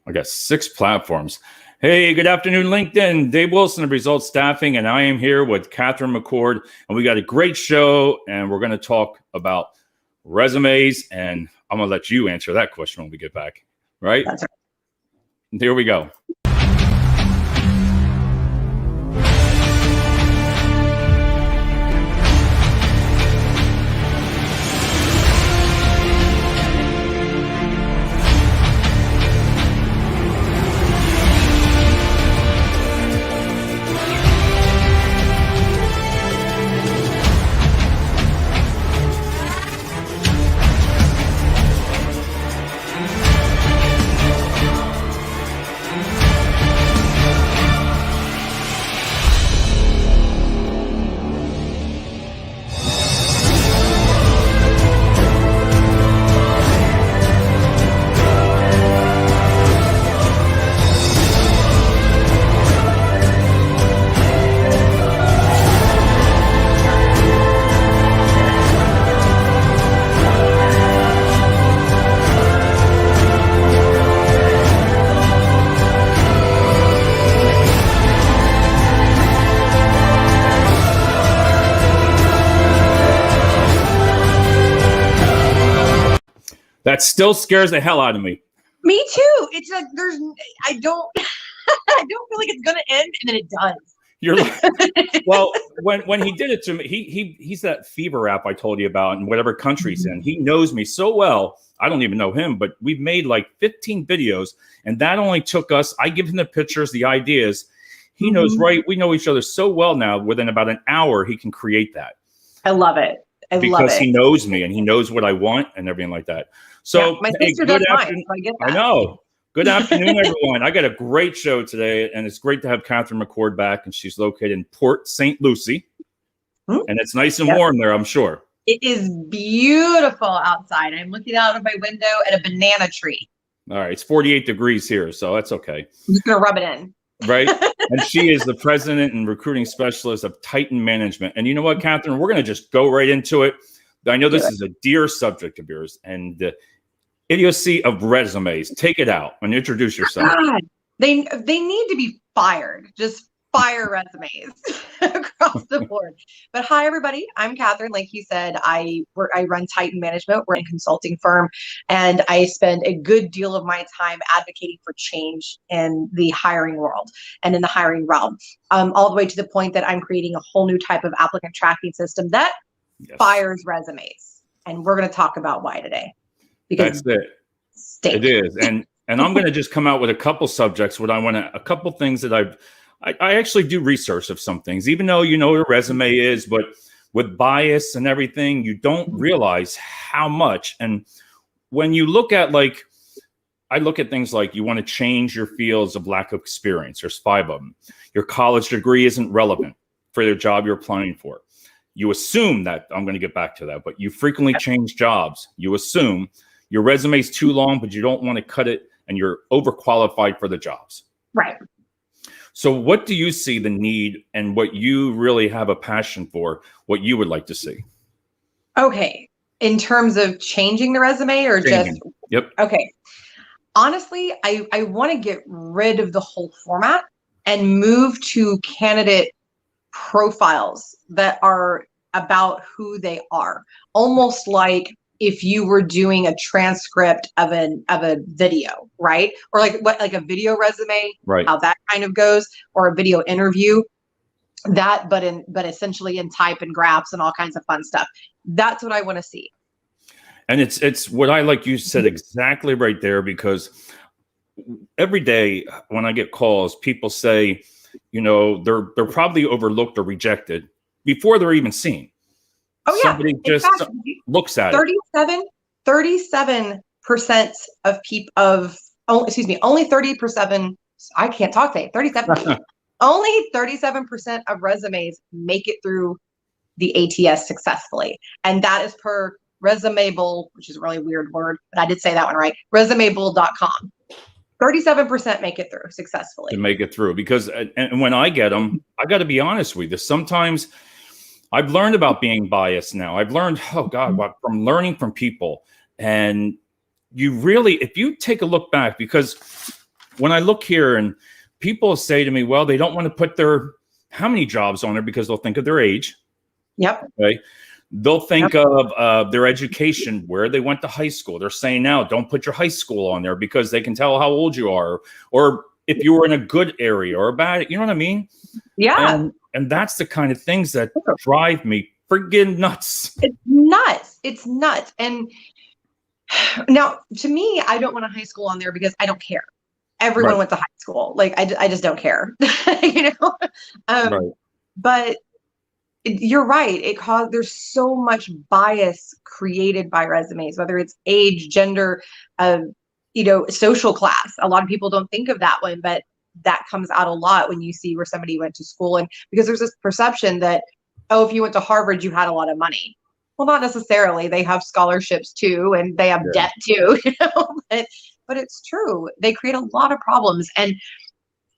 I got 6 platforms. Hey, good afternoon, LinkedIn. Dave Wilson of Results Staffing, and I am here with Catherine McCord, and we got a great show, and we're going to talk about resumes, and I'm going to let you answer that question when we get back, right? That's right. Here we go. That still scares the hell out of me. Me too. It's like I don't I don't feel like it's gonna end, and then it does. You're like, well, when he did it to me, he's that Fever app I told you about in whatever country he's in. He knows me so well. I don't even know him, but we've made like 15 videos, and that only took us. I give him the pictures, the ideas. He knows, right? We know each other so well now. Within about an hour, he can create that. I love it. Because he knows me and he knows what I want and everything like that. So, yeah, my sister does mine, so I get that. I know. Good afternoon, everyone. I got a great show today, and it's great to have Catherine McCord back, and she's located in Port St. Lucie, and it's nice and warm there, I'm sure. It is beautiful outside. I'm looking out of my window at a banana tree. All right, it's 48 degrees here, so that's okay. I'm just gonna rub it in. Right? And she is the president and recruiting specialist of Titan Management. And you know what, Catherine? We're going to just go right into it. I know this is a dear subject of yours, and the idiocy of resumes. Take it out and introduce yourself. God, they need to be fired. Just fire resumes across the board. But hi, everybody. I'm Catherine. Like you said, I run Titan Management. We're a consulting firm, and I spend a good deal of my time advocating for change in the hiring world and in the hiring realm, all the way to the point that I'm creating a whole new type of applicant tracking system that fires resumes. And we're going to talk about why today. Because that's it. It is. And I'm going to just come out with a couple subjects. A couple things that I actually do research of some things, even though you know what a resume is, but with bias and everything, you don't realize how much. And when you look at I look at things like you want to change your fields of lack of experience. There's 5 of them. Your college degree isn't relevant for the job you're applying for. You assume that, I'm going to get back to that, but you frequently change jobs. You assume your resume is too long, but you don't want to cut it, and you're overqualified for the jobs. Right. So what do you see the need, and what you really have a passion for, what you would like to see? Okay. In terms of changing the resume or changing. Just? Yep. Okay. Honestly, I want to get rid of the whole format and move to candidate profiles that are about who they are. Almost like if you were doing a transcript of a video, right? Or like a video resume, right? How that kind of goes, or a video interview, but essentially in type and graphs and all kinds of fun stuff. That's what I want to see. And it's what I like you said exactly right there, because every day when I get calls, people say, you know, they're probably overlooked or rejected before they're even seen. Oh yeah. Somebody just looks at 37% of people only 30%. I can't talk today. 37. Only 37% of resumes make it through the ATS successfully. And that is per Resumable, which is a really weird word, but I did say that one right. Resumable.com. 37% make it through successfully. To make it through, because and when I get them, I got to be honest with you. Sometimes I've learned about being biased now. I've learned, from learning from people. And you really, if you take a look back, because when I look here and people say to me, well, they don't want to put how many jobs on there because they'll think of their age. Yep. Okay. They'll think of their education, where they went to high school. They're saying now, don't put your high school on there because they can tell how old you are, or if you were in a good area or a bad, you know what I mean? Yeah. And that's the kind of things that drive me friggin' nuts. It's nuts. It's nuts. And now, to me, I don't want a high school on there because I don't care. Everyone went to high school. Like, I just don't care, you know? But you're right. There's so much bias created by resumes, whether it's age, gender, you know, social class. A lot of people don't think of that one, but that comes out a lot when you see where somebody went to school. And because there's this perception that, oh, if you went to Harvard, you had a lot of money. Well, not necessarily. They have scholarships too, and they have debt too, you know, but it's true. They create a lot of problems. And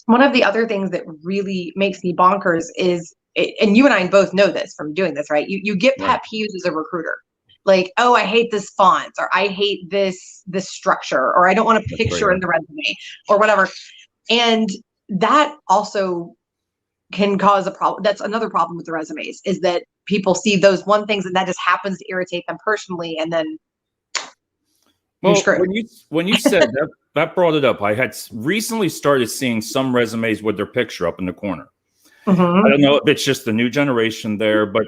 one of the other things that really makes me bonkers is, and you and I both know this from doing this, right? You get pet peeves as a recruiter. Like, oh, I hate this font, or I hate this structure, or I don't want a picture in the resume, or whatever. And that also can cause a problem. That's another problem with the resumes, is that people see those one things and that just happens to irritate them personally, and then you're screwed. When you said that brought it up. I had recently started seeing some resumes with their picture up in the corner. I don't know if it's just the new generation there, but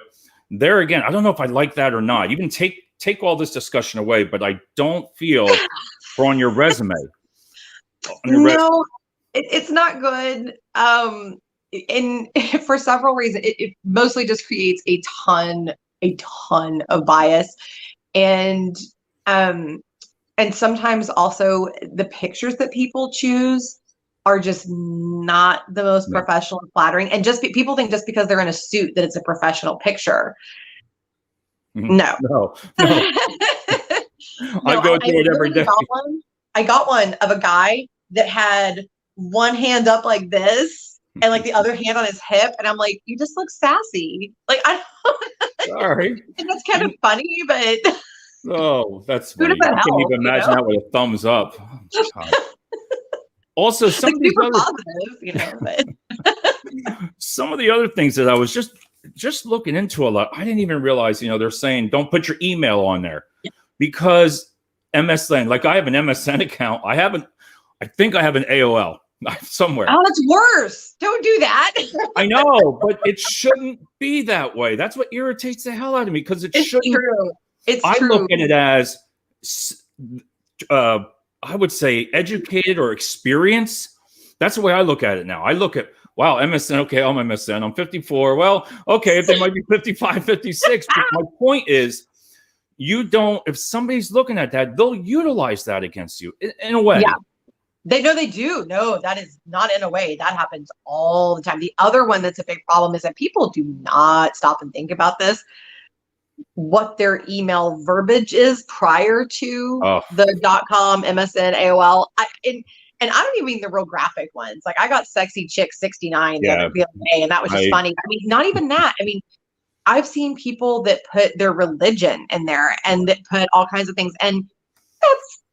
there again, I don't know if I like that or not. You can take all this discussion away, but I don't feel for on your resume. It's not good. And for several reasons, it mostly just creates a ton of bias, and sometimes also the pictures that people choose are just not the most professional and flattering. And people think just because they're in a suit that it's a professional picture. No. I go through it every day. I got one of a guy that had one hand up like this and like the other hand on his hip, and I'm like, you just look sassy. Like, I don't. Sorry. And that's kind of funny, but that's funny. I can't even imagine that with a thumbs up. Also, some of these other positive, you know, but some of the other things that I was just looking into a lot, I didn't even realize, you know, they're saying don't put your email on there because MSN, like I have an MSN account. I think I have an AOL somewhere. Oh, that's worse. Don't do that. I know, but it shouldn't be that way. That's what irritates the hell out of me, because it's shouldn't. True. I look at it as, I would say, educated or experience. That's the way I look at it now. I look at, wow, MSN. Okay, I'm MSN. I'm 54. Well, okay, if they might be 55, 56. But my point is, if somebody's looking at that, they'll utilize that against you in a way. Yeah. They do. No, that is not in a way. That happens all the time. The other one that's a big problem is that people do not stop and think about this, what their email verbiage is prior to the .com, MSN, AOL. And I don't even mean the real graphic ones. Like, I got Sexy Chick 69 the other day, and that was just funny. I mean, not even that. I mean, I've seen people that put their religion in there and that put all kinds of things, and that's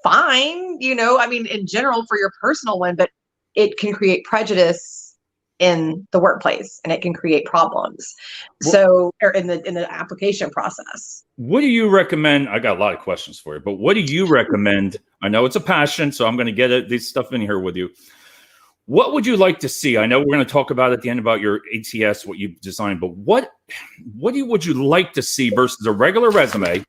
fine, you know, I mean, in general for your personal one, but it can create prejudice in the workplace, and it can create problems. Or in the application process. What do you recommend? I got a lot of questions for you, but what do you recommend? I know it's a passion, so I'm going to get this stuff in here with you. What would you like to see? I know we're going to talk about at the end about your ATS, what you've designed, but what would you like to see versus a regular resume?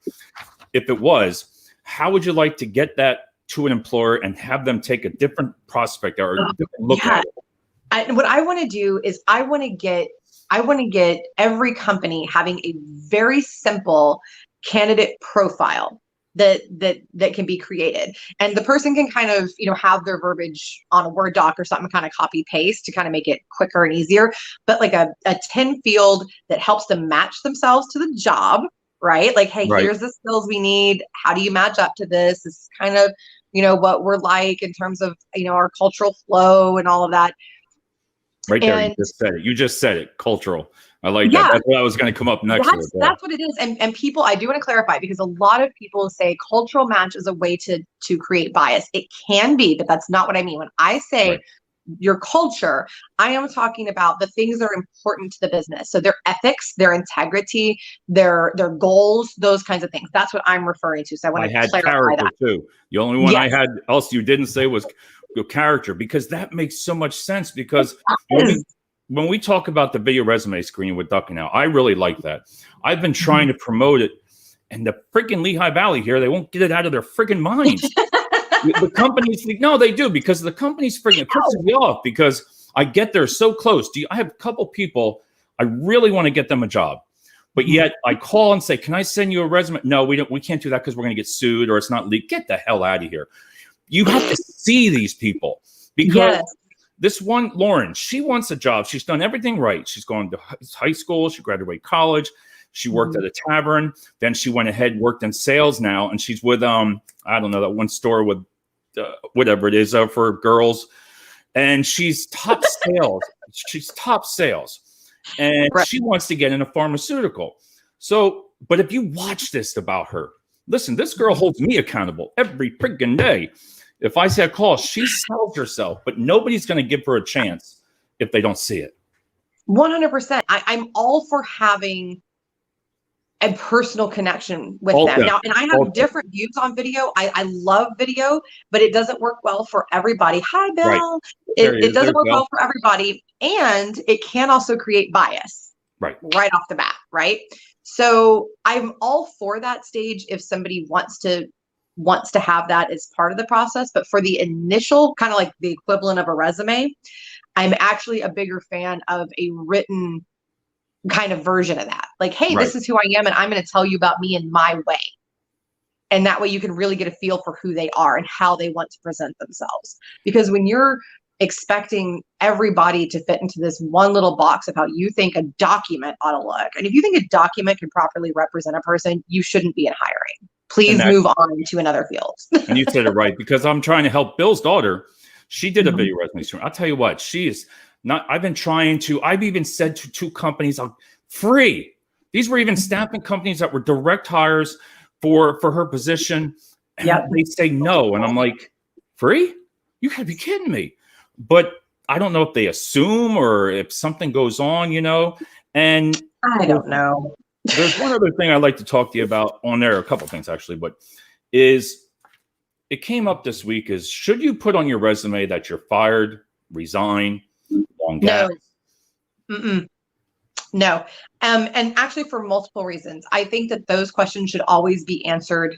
If it was, how would you like to get that to an employer and have them take a different prospect or a different look at it? What I want to do is I want to get every company having a very simple candidate profile that can be created, and the person can kind of, you know, have their verbiage on a Word doc or something, kind of copy paste to kind of make it quicker and easier, but like a 10 field that helps them match themselves to the job. Right? Like, hey, here's the skills we need. How do you match up to this? This is kind of, you know, what we're like in terms of, you know, our cultural flow and all of that. Right there, you just said it. Cultural. I like that. Yeah. That's what I was going to come up next. That's what it is. And people, I do want to clarify, because a lot of people say cultural match is a way to create bias. It can be, but that's not what I mean. When I say your culture, I am talking about the things that are important to the business. So their ethics, their integrity, their goals, those kinds of things. That's what I'm referring to. So I want to clarify that too. The only one I had else you didn't say was your character, because that makes so much sense. Because when we talk about the video resume screening with Duck now, I really like that. I've been trying to promote it, and the freaking Lehigh Valley here, they won't get it out of their freaking minds. The companies, no, they do, because the company's freaking pisses me off, because I get there so close. I have a couple people, I really want to get them a job, but yet I call and say, can I send you a resume? No, we can't do that because we're going to get sued or it's not legal. Get the hell out of here. You have to see these people, because this one, Lauren, she wants a job. She's done everything right. She's gone to high school. She graduated college. She worked at a tavern. Then she went ahead and worked in sales now. And she's with, I don't know, that one store with whatever it is for girls. And she's top sales. She's top sales. And she wants to get in a pharmaceutical. So, but if you watch this about her, listen, this girl holds me accountable every freaking day. If I say a call, she sells herself, but nobody's going to give her a chance if they don't see it. 100%. I'm all for having a personal connection with them. Now, and I have different views on video. I love video, but it doesn't work well for everybody. Hi, Bill. It doesn't work well for everybody. And it can also create bias right off the bat, right? So I'm all for that stage if somebody wants to have that as part of the process. But for the initial, kind of like the equivalent of a resume, I'm actually a bigger fan of a written kind of version of that. Like, hey, this is who I am, and I'm going to tell you about me in my way. And that way you can really get a feel for who they are and how they want to present themselves. Because when you're expecting everybody to fit into this one little box of how you think a document ought to look, and if you think a document can properly represent a person, you shouldn't be in hiring. Please move on to another field. And you said it right, because I'm trying to help Bill's daughter. She did a video resume screen. I'll tell you what, she is not. I've even said to 2 companies, free. These were even staffing companies that were direct hires for her position. And they say no. And I'm like, free? You gotta be kidding me. But I don't know if they assume or if something goes on, and I don't know. There's one other thing I'd like to talk to you about on there, a couple things actually, but it came up this week is, should you put on your resume that you're fired, resign, long gap? No. And actually for multiple reasons. I think that those questions should always be answered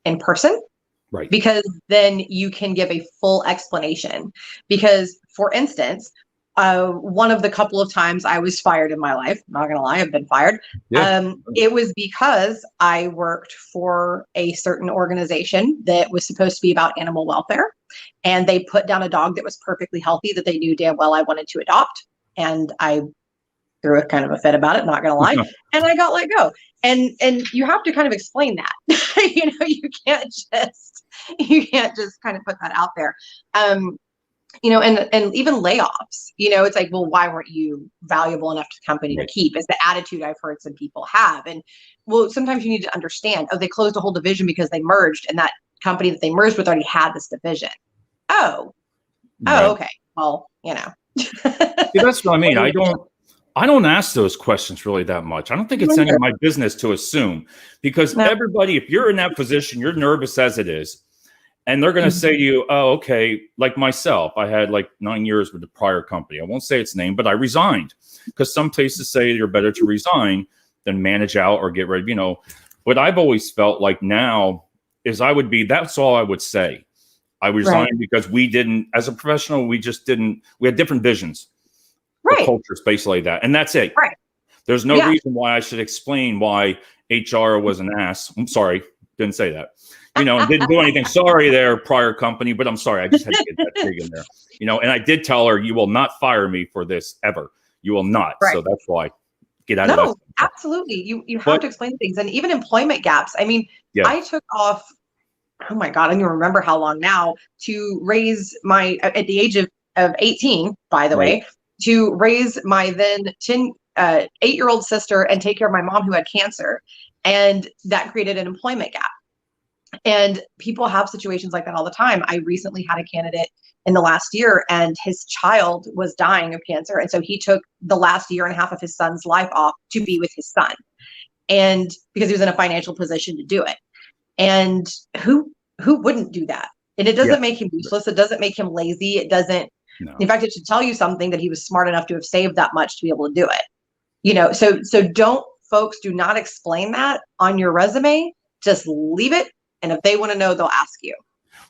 in person. Right. Because then you can give a full explanation. Because, for instance, one of the couple of times I was fired in my life, not gonna lie, I've been fired. It was because I worked for a certain organization that was supposed to be about animal welfare. And they put down a dog that was perfectly healthy that they knew damn well I wanted to adopt. And I threw a kind of a fit about it, not gonna lie. And I got let go. And you have to kind of explain that. You can't just kind of put that out there. And even layoffs, it's like, well, why weren't you valuable enough to the company to keep, is the attitude I've heard some people have. And well, sometimes you need to understand, they closed a whole division because they merged, and that company that they merged with already had this division. Okay. Well, that's what I mean. I don't ask those questions really that much. I don't think it's any of my business to assume, because everybody, if you're in that position, you're nervous as it is. And they're going to say to you, oh, okay, like myself, I had like 9 years with the prior company. I won't say its name, but I resigned, because some places say you're better to resign than manage out or get rid of, What I've always felt like now is that's all I would say. I resigned because we didn't, as a professional, we had different visions. The culture space like that. And that's it. Right. There's no reason why I should explain why HR was an ass. I'm sorry. Didn't say that. And didn't do anything. Sorry there, prior company, but I'm sorry. I just had to get that pig in there. And I did tell her, you will not fire me for this ever. You will not. Right. So that's why. Get out of that. No, absolutely. You have to explain things. And even employment gaps. I mean, I took off, oh my God, I don't even remember how long now, to raise at the age of 18, by the way, to raise my then 8-year-old sister and take care of my mom who had cancer. And that created an employment gap. And people have situations like that all the time. I recently had a candidate in the last year, and his child was dying of cancer. And so he took the last year and a half of his son's life off to be with his son. And because he was in a financial position to do it. And who wouldn't do that? And it doesn't make him useless. It doesn't make him lazy. It doesn't. No. In fact, it should tell you something that he was smart enough to have saved that much to be able to do it. You know, so don't, folks, do not explain that on your resume. Just leave it. And if they want to know, they'll ask you.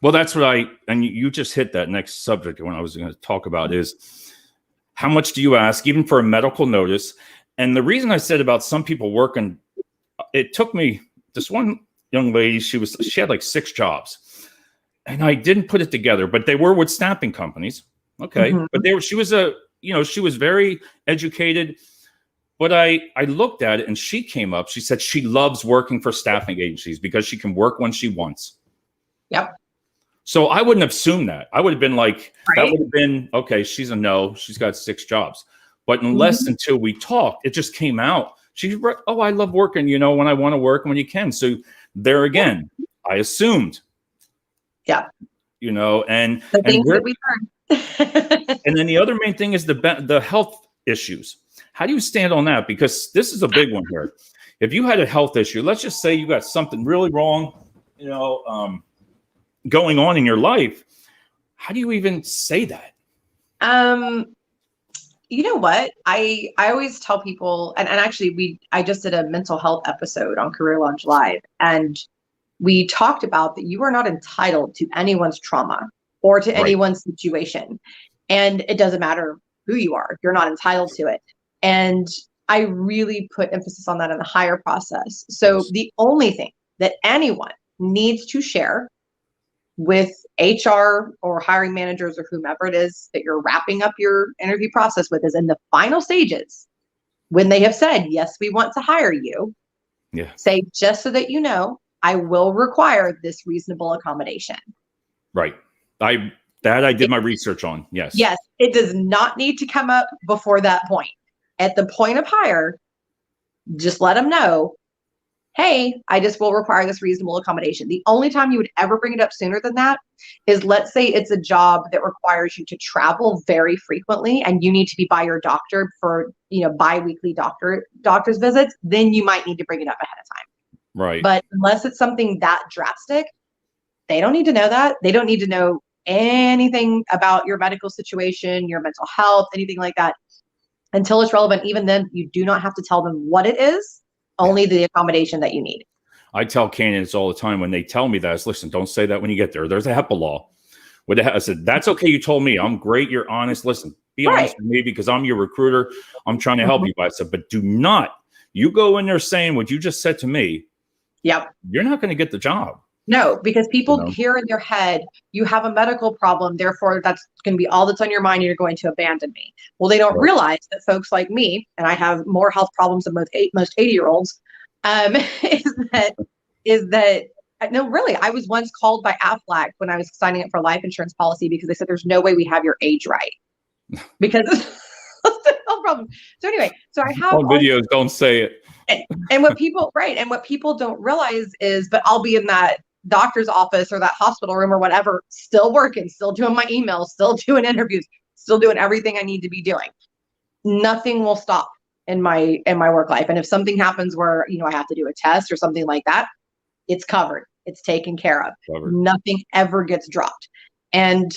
Well, that's what and you just hit that next subject when I was going to talk about is how much do you ask, even for a medical notice? And the reason I said about some people working, it took me, this one young lady, she had like 6 jobs, and I didn't put it together, but they were with staffing companies. Okay. Mm-hmm. But she was very educated, but I looked at it and she came up, she said she loves working for staffing agencies because she can work when she wants. Yep. So I wouldn't have assumed that. I would have been like, that would have been, okay, she's a no, she's got 6 jobs. But unless until we talked, it just came out. I love working, when I want to work, when you can. So there again, I assumed. Yeah. And the things that we learned. And then the other main thing is the health issues. How do you stand on that? Because this is a big one here. If you had a health issue, let's just say you got something really wrong, going on in your life, how do you even say that? You know what? I always tell people, and actually I just did a mental health episode on Career Launch Live, and we talked about that you are not entitled to anyone's trauma or to anyone's situation. And it doesn't matter who you are, you're not entitled to it. And I really put emphasis on that in the hire process. So the only thing that anyone needs to share with HR or hiring managers or whomever it is that you're wrapping up your interview process with is in the final stages, when they have said, yes, we want to hire you, say, just so that you know, I will require this reasonable accommodation. Right. I did my research on. Yes. Yes. It does not need to come up before that point. At the point of hire, just let them know, hey, I just will require this reasonable accommodation. The only time you would ever bring it up sooner than that is, let's say it's a job that requires you to travel very frequently and you need to be by your doctor for, bi-weekly doctor's visits, then you might need to bring it up ahead of time. Right. But unless it's something that drastic, they don't need to know that. They don't need to know anything about your medical situation, your mental health, anything like that until it's relevant. Even then, you do not have to tell them what it is, only the accommodation that you need. I tell candidates all the time when they tell me that, listen, don't say that when you get there. There's a HIPAA law. I said, that's okay. You told me. I'm great. You're honest. Listen, be honest with me because I'm your recruiter. I'm trying to help you. But I said, but do not, you go in there saying what you just said to me. Yep. You're not going to get the job. No, because people hear in their head, you have a medical problem, therefore that's going to be all that's on your mind and you're going to abandon me. Well, they don't realize that folks like me, and I have more health problems than most 80-year-olds, is that no, really, I was once called by Aflac when I was signing up for a life insurance policy because they said there's no way we have your age right. Because no problem. So anyway, so I have videos, don't say it. And what people don't realize is, but I'll be in that doctor's office or that hospital room or whatever, still working, still doing my emails, still doing interviews, still doing everything I need to be doing. Nothing will stop in my work life. And if something happens where, I have to do a test or something like that, it's covered. It's taken care of. Nothing ever gets dropped. And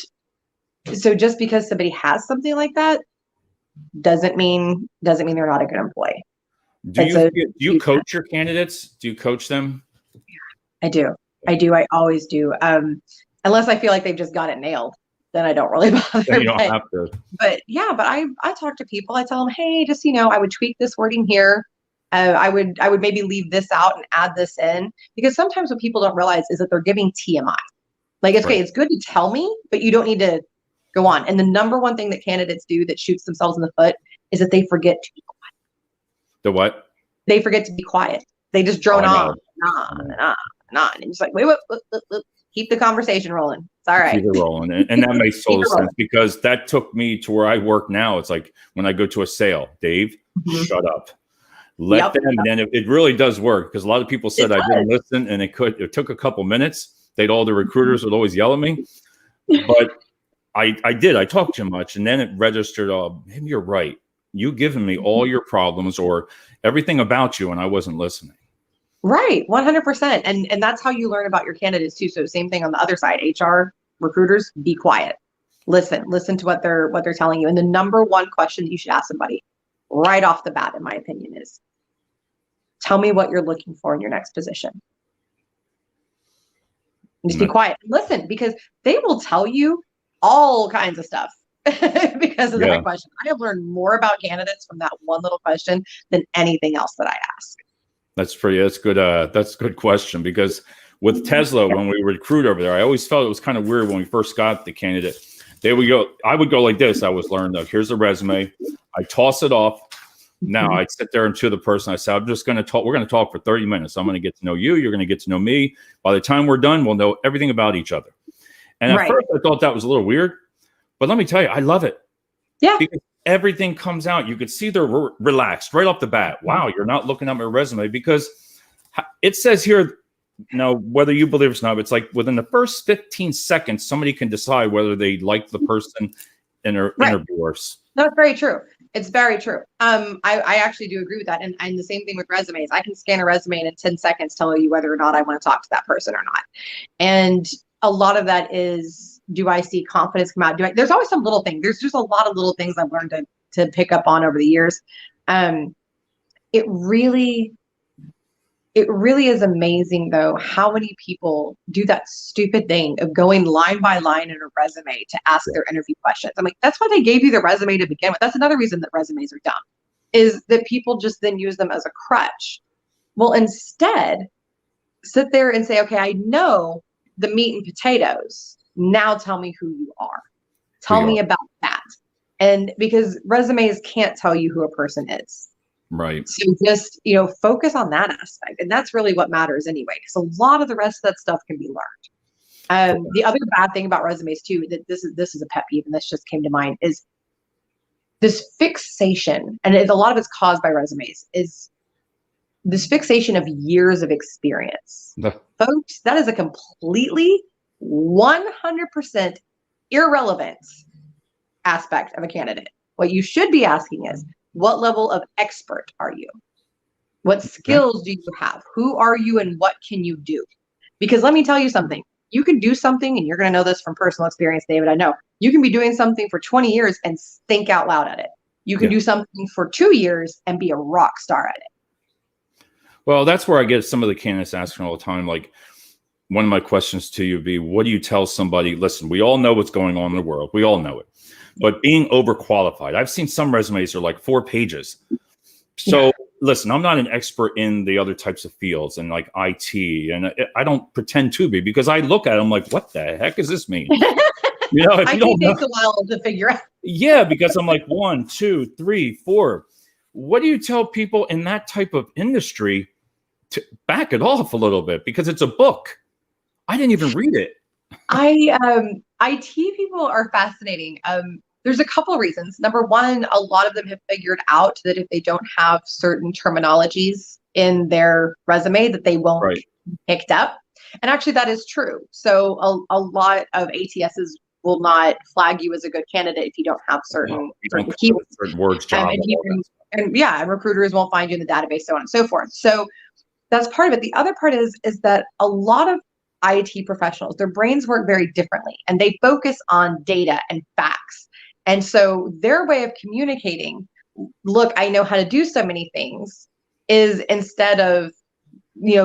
so just because somebody has something like that doesn't mean they're not a good employee. Do you coach your candidates? Do you coach them? I do. I always do. Unless I feel like they've just got it nailed, then I don't really bother. Then you don't have to. But I talk to people. I tell them, hey, just, I would tweak this wording here. I would maybe leave this out and add this in, because sometimes what people don't realize is that they're giving TMI. Like, okay, it's good to tell me, but you don't need to go on. And the number one thing that candidates do that shoots themselves in the foot is that they forget to be quiet. The what? They forget to be quiet. They just drone on and on. And just like, wait, keep the conversation rolling. It's all right. Keep it rolling. And that makes total sense, because that took me to where I work now. It's like when I go to a sale, Dave, shut up. Let them, and then it really does work, because a lot of people said I didn't listen, and it took a couple minutes. All the recruiters would always yell at me, but I did. I talked too much, and then it registered. Oh, maybe you're right. You giving me all your problems or everything about you, and I wasn't listening. Right, 100%, and that's how you learn about your candidates too. So same thing on the other side. HR recruiters, be quiet. Listen to what they're telling you. And the number one question that you should ask somebody right off the bat, in my opinion, is tell me what you're looking for in your next position. And just be quiet and listen, because they will tell you all kinds of stuff because of that question. I have learned more about candidates from that one little question than anything else that I ask. That's good. That's a good question, because with Tesla, when we recruit over there, I always felt it was kind of weird when we first got the candidate. I would go like this. I was learned, here's a resume. I toss it off. Now I'd sit there and to the person, I said, I'm just going to talk. We're going to talk for 30 minutes. I'm going to get to know you. You're going to get to know me. By the time we're done, we'll know everything about each other. And at first I thought that was a little weird, but let me tell you, I love it. Yeah. Because everything comes out. You could see they're relaxed right off the bat. Wow. You're not looking at my resume, because it says here, whether you believe it or not, it's like within the first 15 seconds, somebody can decide whether they like the person in their interviewers. That's very true. It's very true. I actually do agree with that. And the same thing with resumes. I can scan a resume and in 10 seconds tell you whether or not I want to talk to that person or not. And a lot of that is, do I see confidence come out? There's always some little thing. There's just a lot of little things I've learned to pick up on over the years. It really is amazing, though, how many people do that stupid thing of going line by line in a resume to ask their interview questions. I'm like, that's why they gave you the resume to begin with. That's another reason that resumes are dumb, is that people just then use them as a crutch. Well, instead, sit there and say, okay, I know the meat and potatoes. Now tell me who you are. Tell me about that. And because resumes can't tell you who a person is. Right. So just, focus on that aspect. And that's really what matters anyway, because a lot of the rest of that stuff can be learned. The other bad thing about resumes too, that this is a pet peeve, and this just came to mind, is this fixation, and a lot of it's caused by resumes, is this fixation of years of experience. Folks, that is a completely 100% irrelevant aspect of a candidate. What you should be asking is, what level of expert are you? What skills do you have? Who are you and what can you do? Because let me tell you something. You can do something, and you're going to know this from personal experience, David. I know. You can be doing something for 20 years and think out loud at it. You can do something for 2 years and be a rock star at it. Well, that's where I get some of the candidates asking all the time. Like, one of my questions to you would be, what do you tell somebody? Listen, we all know what's going on in the world. We all know it. But being overqualified, I've seen some resumes are like 4 pages. So listen, I'm not an expert in the other types of fields and like IT, and I don't pretend to be, because I look at them like, what the heck does this mean? I think it takes a while to figure out. Yeah, because I'm like 1, 2, 3, 4. What do you tell people in that type of industry to back it off a little bit? Because it's a book. I didn't even read it. IT people are fascinating. There's a couple of reasons. Number one, a lot of them have figured out that if they don't have certain terminologies in their resume, that they won't be picked up. And actually, that is true. So a lot of ATSs will not flag you as a good candidate if you don't have certain keywords, certain words, job, and recruiters won't find you in the database, so on and so forth. So that's part of it. The other part is that a lot of IT professionals, their brains work very differently, and they focus on data and facts. And so their way of communicating, look, I know how to do so many things, is instead of,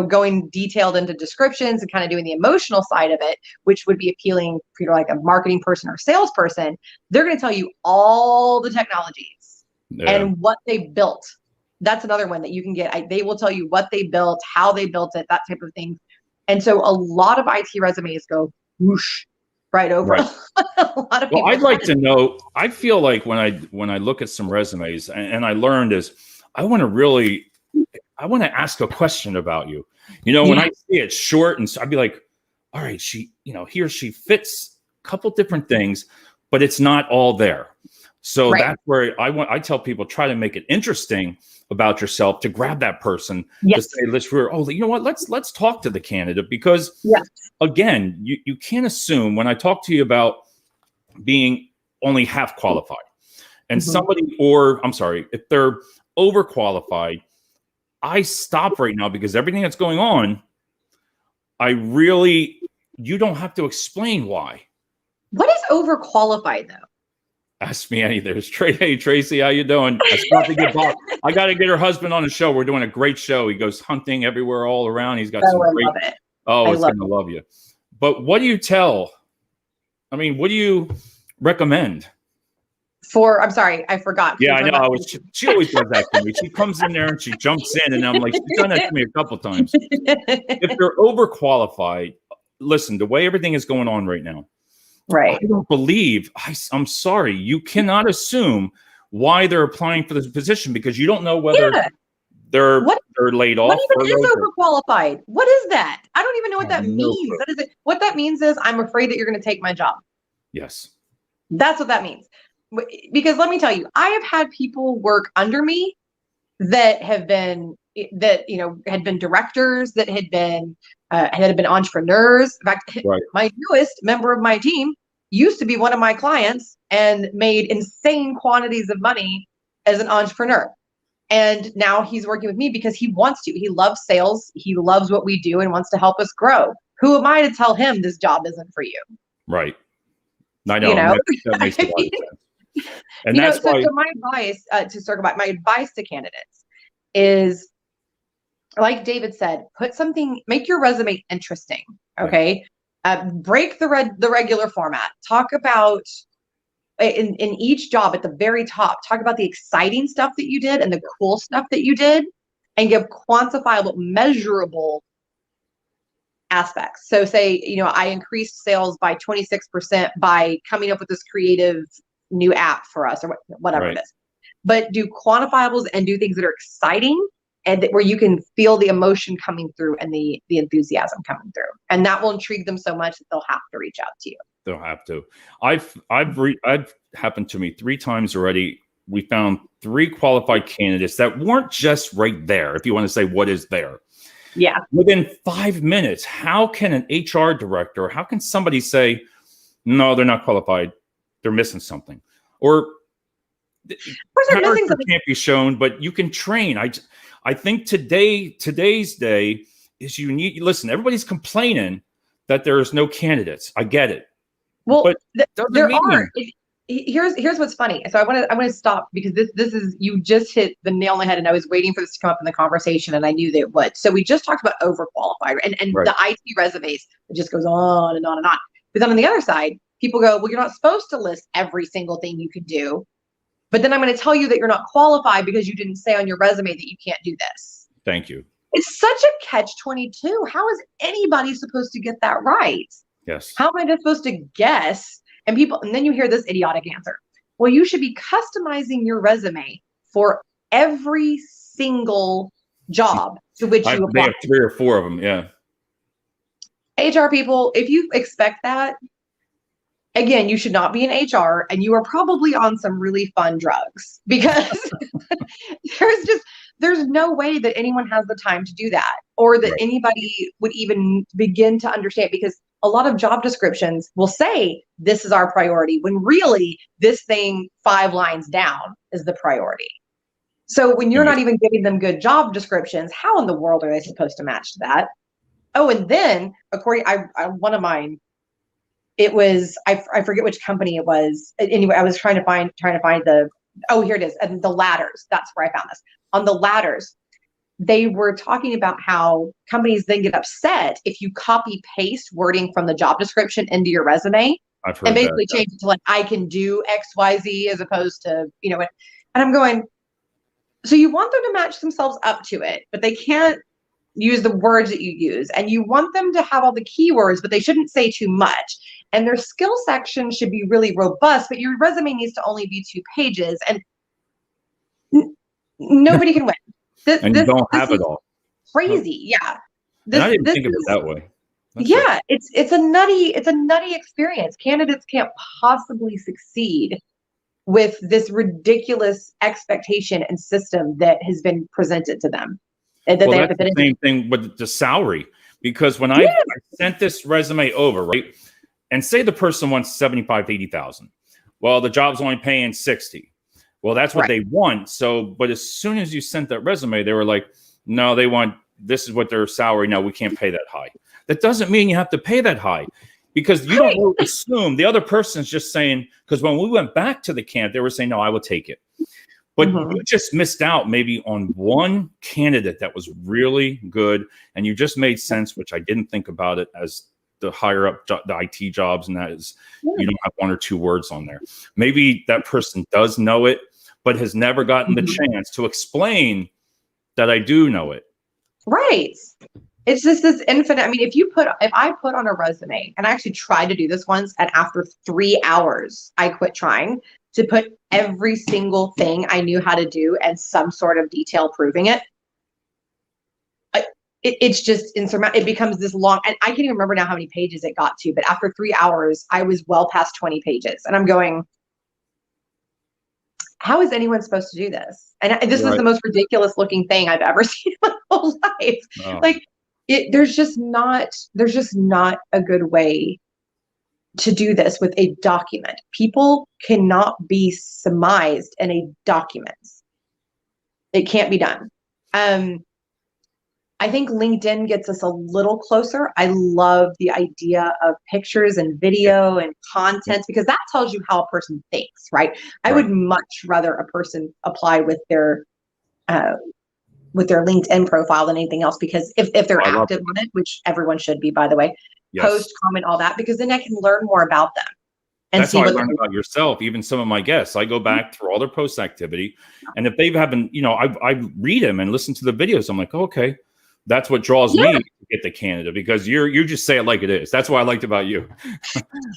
going detailed into descriptions and kind of doing the emotional side of it, which would be appealing for like a marketing person or salesperson, they're going to tell you all the technologies and what they built. That's another one that you can get. They will tell you what they built, how they built it, that type of thing. And so a lot of IT resumes go whoosh right over. A lot of people. Well, I'd like to know, I feel like when I look at some resumes, and I learned is, I want to ask a question about you. When I see it short, and so I'd be like, all right, she, he or she fits a couple different things, but it's not all there. So Right. that's where I tell people, try to make it interesting about yourself to grab that person to Yes. say, you know what, let's talk to the candidate, because Yes. again, you can't assume when I talk to you about being only half qualified and if they're overqualified, I stop right now, because everything that's going on, you don't have to explain why. What is overqualified though? Ask me anything. Hey, Tracy, how you doing? I got to get her husband on the show. We're doing a great show. He goes hunting everywhere, all around. He's got some I great. love it. Oh, it's going to love you. But what do you tell? I mean, what do you recommend? I'm sorry, I forgot. Yeah, I know. She always does that to me. She comes in there and she jumps in, and I'm like, she's done that to me a couple times. If they're overqualified, listen, the way everything is going on right now, right? I don't believe. I'm sorry, you cannot assume why they're applying for this position, because you don't know whether they're laid off. What even is overqualified? What is that? I don't even know what that means. What that means is, I'm afraid that you're going to take my job. Yes, that's what that means. Because let me tell you, I have had people work under me that had been directors, that had been entrepreneurs. In fact, my newest member of my team used to be one of my clients and made insane quantities of money as an entrepreneur. And now he's working with me because he wants to. He loves sales. He loves what we do and wants to help us grow. Who am I to tell him this job isn't for you? Right. I know. That makes a lot of sense. And that's why. So my advice to circle back, my advice to candidates is, like David said, make your resume interesting. Okay. Break the regular format. Talk about in each job at the very top, talk about the exciting stuff that you did and the cool stuff that you did, and give quantifiable, measurable aspects. So say, I increased sales by 26% by coming up with this creative new app for us, or whatever it is. But do quantifiables and do things that are exciting, and where you can feel the emotion coming through and the enthusiasm coming through, and that will intrigue them so much that they'll have to reach out to you. They'll have to. I've happened to me 3 times already. We found 3 qualified candidates that weren't just right there. If you want to say what is there. Yeah. Within 5 minutes, how can an HR director, how can somebody say, no, they're not qualified, they're missing something? Or character can't be shown, but you can train. I think today's day is listen, everybody's complaining that there's no candidates. I get it. Well, there are. Here's what's funny. So I want to stop, because this is, you just hit the nail on the head, and I was waiting for this to come up in the conversation, and I knew that it would. So we just talked about overqualified and the IT resumes. It just goes on and on and on. But then on the other side, people go, well, you're not supposed to list every single thing you can do. But then I'm going to tell you that you're not qualified because you didn't say on your resume that you can't do this. Thank you. It's such a catch-22. How is anybody supposed to get that right? Yes. How am I just supposed to guess? And then you hear this idiotic answer. Well, you should be customizing your resume for every single job to which you apply. They have 3 or 4 of them. Yeah. HR people, if you expect that, again, you should not be in HR, and you are probably on some really fun drugs, because there's no way that anyone has the time to do that, or that anybody would even begin to understand, because a lot of job descriptions will say this is our priority, when really this thing 5 lines down is the priority. So when you're not even giving them good job descriptions, how in the world are they supposed to match that? Oh, and then one of mine, it was, I forget which company it was. Anyway, I was trying to find here it is. And the ladders, that's where I found this. On the ladders, they were talking about how companies then get upset if you copy paste wording from the job description into your resume. I've heard and basically change it to like, I can do XYZ, as opposed to, and I'm going, so you want them to match themselves up to it, but they can't use the words that you use, and you want them to have all the keywords, but they shouldn't say too much. And their skill section should be really robust, but your resume needs to only be 2 pages, and nobody can win. And you don't have it all. Crazy, yeah. And I didn't think of it that way. It's a nutty experience. Candidates can't possibly succeed with this ridiculous expectation and system that has been presented to them. That's the same thing with the salary, because when I sent this resume over, right, and say the person wants 75 to 80,000, well, the job's only paying 60. Well, that's what they want. So, but as soon as you sent that resume, they were like, no, they want, this is what their salary. No, we can't pay that high. That doesn't mean you have to pay that high, because you don't really assume the other person's just saying, because when we went back to the camp, they were saying, no, I will take it. But you just missed out maybe on one candidate that was really good, and you just made sense, which I didn't think about it as the higher up the IT jobs, and that is you don't have one or two words on there. Maybe that person does know it, but has never gotten the chance to explain that I do know it. Right. It's just this infinite. I mean, if I put on a resume, and I actually tried to do this once, and after 3 hours, I quit trying to put every single thing I knew how to do and some sort of detail proving it. It's just insurmountable. It becomes this long, and I can't even remember now how many pages it got to, but after 3 hours, I was well past 20 pages, and I'm going, how is anyone supposed to do this? And this is the most ridiculous looking thing I've ever seen in my whole life. Oh. Like, there's just not a good way to do this with a document. People cannot be surmised in a document. It can't be done. I think LinkedIn gets us a little closer. I love the idea of pictures and video and content, because that tells you how a person thinks, right? I would much rather a person apply with their LinkedIn profile than anything else, because if they're active on it, which everyone should be, by the way, post, comment, all that, because then I can learn more about them. And that's how I learned about yourself. Even some of my guests, I go back through all their post activity, and if they haven't, I read them and listen to the videos. I'm like, oh, okay. That's what draws me to get the candidate, because you just say it like it is. That's what I liked about you.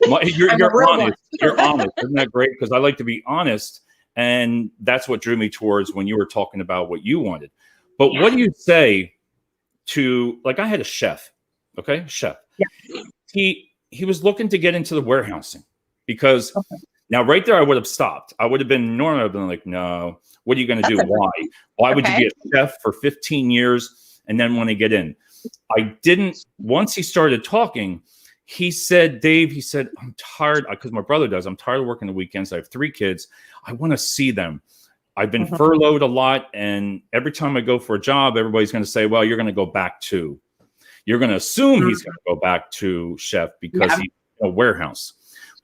You're honest. You're honest. Isn't that great? Because I like to be honest, and that's what drew me towards when you were talking about what you wanted. But what do you say to, like, I had a chef, chef. Yeah. He was looking to get into the warehousing, because now right there I would have stopped. I would have been normally I've been like, no, what are you going to do? Why would you be a chef for 15 years? And then when I get in, I didn't, once he started talking, he said, Dave, I'm tired, because my brother does. I'm tired of working the weekends. I have 3 kids. I want to see them. I've been furloughed a lot. And every time I go for a job, everybody's going to say, well, you're going to go back to, you're going to assume he's going to go back to chef because he's a warehouse.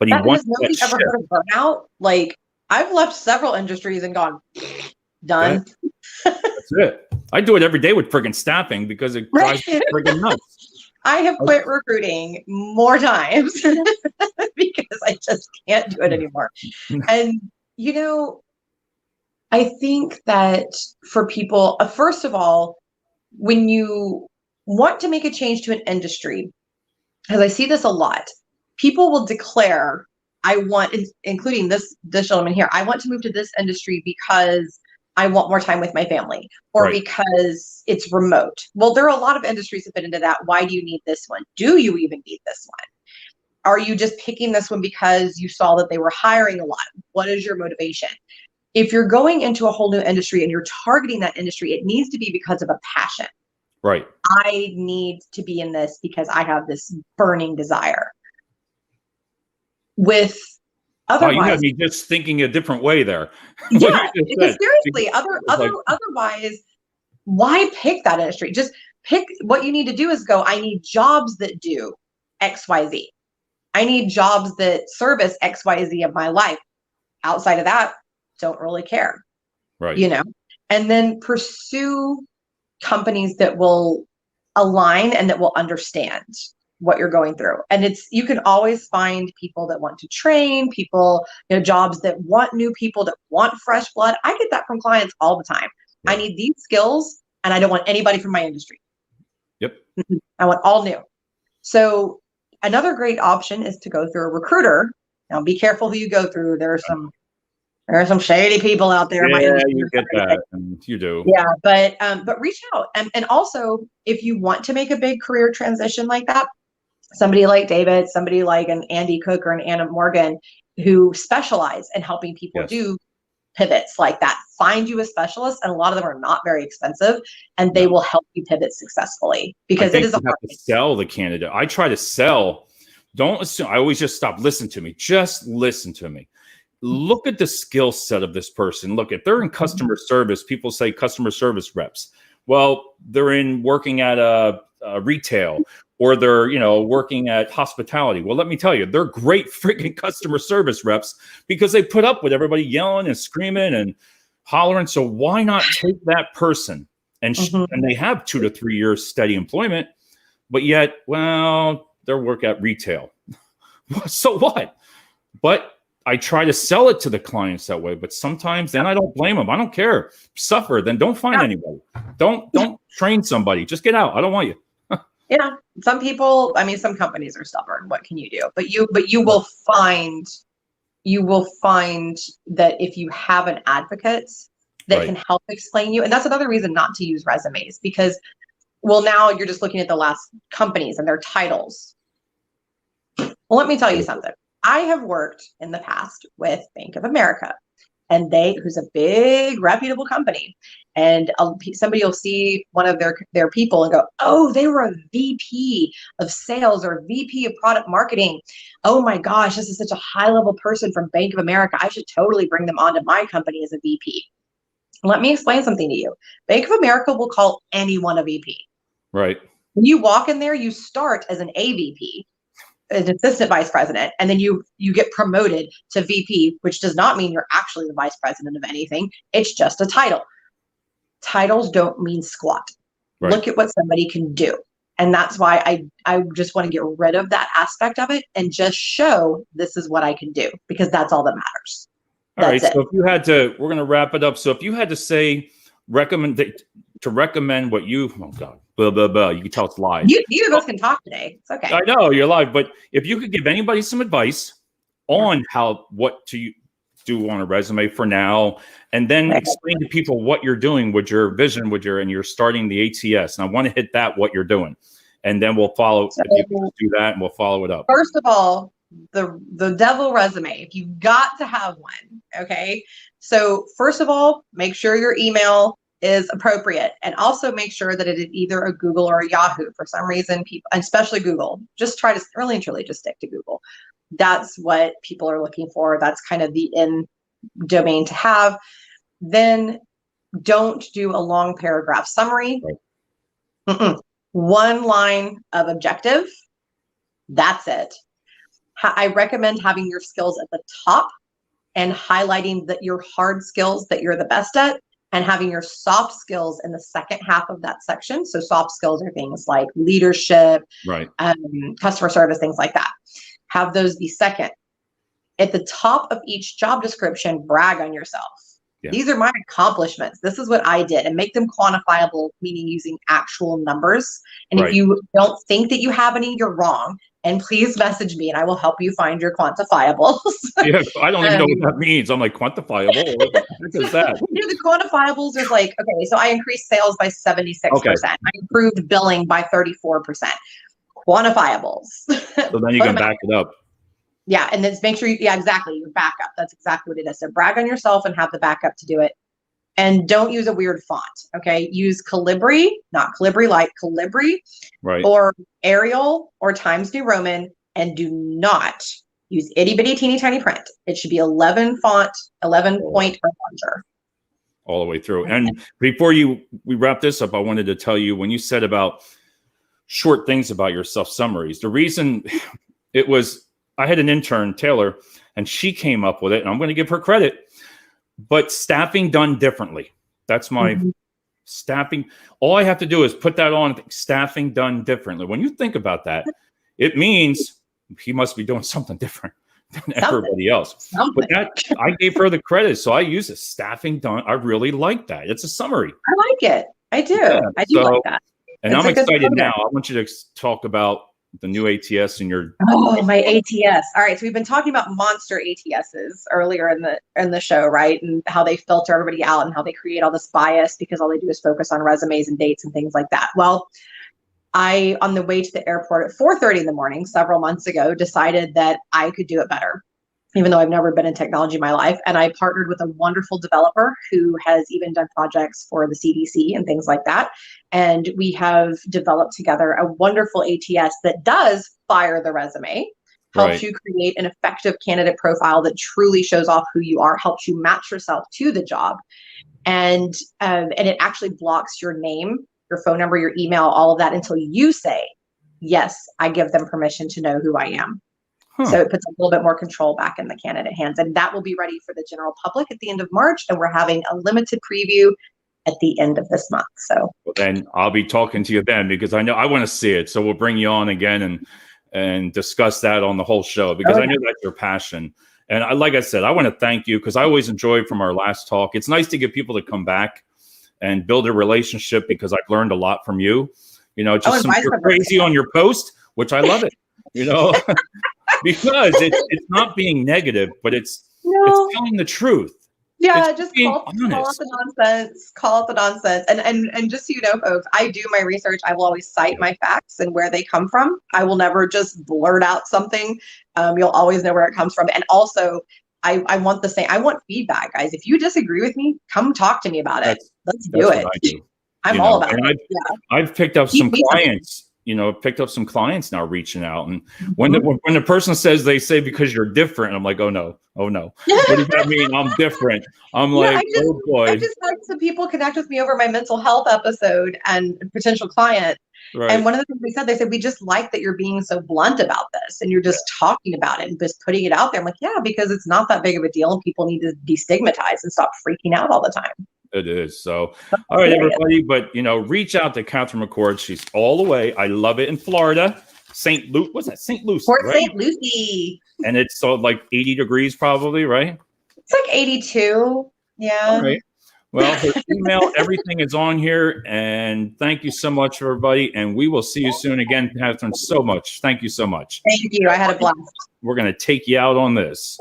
But he wants nobody ever heard of burnout. Like, I've left several industries and gone, done. That's it. I do it every day with friggin' staffing, because it drives me friggin' nuts. I have quit recruiting more times because I just can't do it anymore. And, I think that for people, first of all, when you want to make a change to an industry, because I see this a lot, people will declare, I want, including this gentleman here, I want to move to this industry because I want more time with my family, or because it's remote. Well, there are a lot of industries that fit into that. Why do you need this one? Do you even need this one? Are you just picking this one because you saw that they were hiring a lot? What is your motivation? If you're going into a whole new industry and you're targeting that industry, it needs to be because of a passion. Right. I need to be in this because I have this burning desire. With otherwise, you had me just thinking a different way there. Yeah, because seriously, otherwise, why pick that industry? Just pick. What you need to do is go, I need jobs that do XYZ. I need jobs that service XYZ of my life. Outside of that, don't really care. Right. And then pursue companies that will align and that will understand what you're going through. And you can always find people that want to train, people, jobs that want new people, that want fresh blood. I get that from clients all the time. Yeah. I need these skills, and I don't want anybody from my industry. Yep. I want all new. So another great option is to go through a recruiter. Now be careful who you go through. There are some shady people out there. Yeah, you get that. You do. Yeah, but reach out. And also, if you want to make a big career transition like that, somebody like David, somebody like an Andy Cook or an Anna Morgan, who specialize in helping people Yes. do pivots like that. Find you a specialist, and a lot of them are not very expensive, and they will help you pivot successfully, because it is a you have to sell the candidate. I try to sell. Don't assume. I always just stop. Listen to me. Just listen to me. Look at the skill set of this person. Look, if they're in customer service, people say customer service reps. Well, they're in working at a retail, or they're, working at hospitality. Well, let me tell you, they're great freaking customer service reps because they put up with everybody yelling and screaming and hollering. So why not take that person and they have 2 to 3 years steady employment, but yet, well, their work at retail. So what? But I try to sell it to the clients that way, but sometimes then I don't blame them. I don't care. Suffer, then don't find anybody. Don't train somebody. Just get out. I don't want you. Yeah. Some people, I mean, some companies are stubborn. What can you do? But you will find that if you have an advocate that can help explain you, and that's another reason not to use resumes, because, well, now you're just looking at the last companies and their titles. Well, let me tell you something. I have worked in the past with Bank of America, and who's a big reputable company, and somebody will see one of their people and go, oh, they were a VP of sales or VP of product marketing. Oh my gosh, this is such a high level person from Bank of America. I should totally bring them onto my company as a VP. Let me explain something to you. Bank of America will call anyone a VP. Right. When you walk in there, you start as an AVP, an assistant vice president, and then you get promoted to VP, which does not mean you're actually the vice president of anything. It's just a title. Titles don't mean squat. Right. Look at what somebody can do. And that's why I just want to get rid of that aspect of it and just show this is what I can do, because that's all that matters. All right. So if you had to, we're going to wrap it up. So if you had to say, recommend what you, oh God, blah, blah, blah. You can tell it's live. You of us can talk today. It's okay. I know you're live, but if you could give anybody some advice on what to do on a resume for now, and then explain to people what you're doing with your vision, and you're starting the ATS. And I want to hit that, what you're doing. And then we'll follow, if you can do that, and we'll follow it up. First of all, the devil resume, if you've got to have one, okay? So first of all, make sure your email is appropriate, and also make sure that it is either a Google or a Yahoo. For some reason, people, and especially Google, just try to really and truly just stick to Google. That's what people are looking for. That's kind of the in domain to have. Then don't do a long paragraph summary. Right. One line of objective. That's it. I recommend having your skills at the top and highlighting your hard skills that you're the best at, and having your soft skills in the second half of that section. So soft skills are things like leadership, right, customer service, things like that. Have those be second. At the top of each job description, brag on yourself. Yeah. These are my accomplishments. This is what I did, and make them quantifiable, meaning using actual numbers. And if you don't think that you have any, you're wrong. And please message me and I will help you find your quantifiables. Yeah, I don't even know what that means. I'm like, quantifiable? What is that? The quantifiables is like, okay, so I increased sales by 76%. Okay. I improved billing by 34%. Quantifiables. So then you can back it up. Yeah, and then make sure exactly, your backup. That's exactly what it is. So brag on yourself and have the backup to do it. And don't use a weird font, okay? Use Calibri, not Calibri like Calibri, right, or Arial or Times New Roman, and do not use itty bitty teeny tiny print. It should be 11 font, 11 point or larger. All the way through. And before we wrap this up, I wanted to tell you, when you said about short things about yourself, summaries, the reason it was, I had an intern, Taylor, and she came up with it, and I'm going to give her credit. But staffing done differently. That's my staffing. All I have to do is put that on, staffing done differently. When you think about that, it means he must be doing something different than everybody else. But I gave her the credit. So I use it. Staffing done. I really like that. It's a summary. I like it. I do. Yeah, I do like that. And I'm excited now. I want you to talk about the new ATS and your my ATS. All right, so we've been talking about monster ATSs earlier in the show, right? And how they filter everybody out and how they create all this bias because all they do is focus on resumes and dates and things like that. Well, I, on the way to the airport at 4:30 in the morning several months ago, decided that I could do it better. even though I've never been in technology in my life. And I partnered with a wonderful developer who has even done projects for the CDC and things like that. And we have developed together a wonderful ATS that does fire the resume, helps you create an effective candidate profile that truly shows off who you are, helps you match yourself to the job. And it actually blocks your name, your phone number, your email, all of that until you say, yes, I give them permission to know who I am. So it puts a little bit more control back in the candidate hands. And that will be ready for the general public at the end of March. And we're having a limited preview at the end of this month. So then I'll be talking to you then, because I know I want to see it. So we'll bring you on again and discuss that on the whole show, because I know that's your passion. And like I said, I want to thank you, because I always enjoyed from our last talk. It's nice to get people to come back and build a relationship, because I've learned a lot from you. You know, just you're crazy on your post, which I love it, you know, because it's not being negative, but it's telling the truth. Yeah, just call out the nonsense. Call out the nonsense. And just so you know, folks, I do my research. I will always cite my facts and where they come from. I will never just blurt out something. You'll always know where it comes from. And also, I want the same. I want feedback, guys. If you disagree with me, come talk to me about it. Let's do it. I'm all about it. I've picked up some clients. You know, picked up some clients now reaching out, and when the person says, they say because you're different, I'm like, oh no. What does that mean? I'm different. I'm like, oh boy. I just had some people connect with me over my mental health episode and potential client. Right. And one of the things they said, we just like that you're being so blunt about this and you're just talking about it and just putting it out there. I'm like, yeah, because it's not that big of a deal and people need to destigmatize and stop freaking out all the time. It is. So, all right, everybody. But, you know, reach out to Catherine McCord. She's all the way. I love it in Florida. St. Lucie. What's that? St. Lucie. Port St. Lucie. And it's like 80 degrees probably, right? It's like 82. Yeah. All right. Well, her email, everything is on here. And thank you so much, everybody. And we will see you soon again, Catherine. So much. Thank you so much. Thank you. I had a blast. We're going to take you out on this.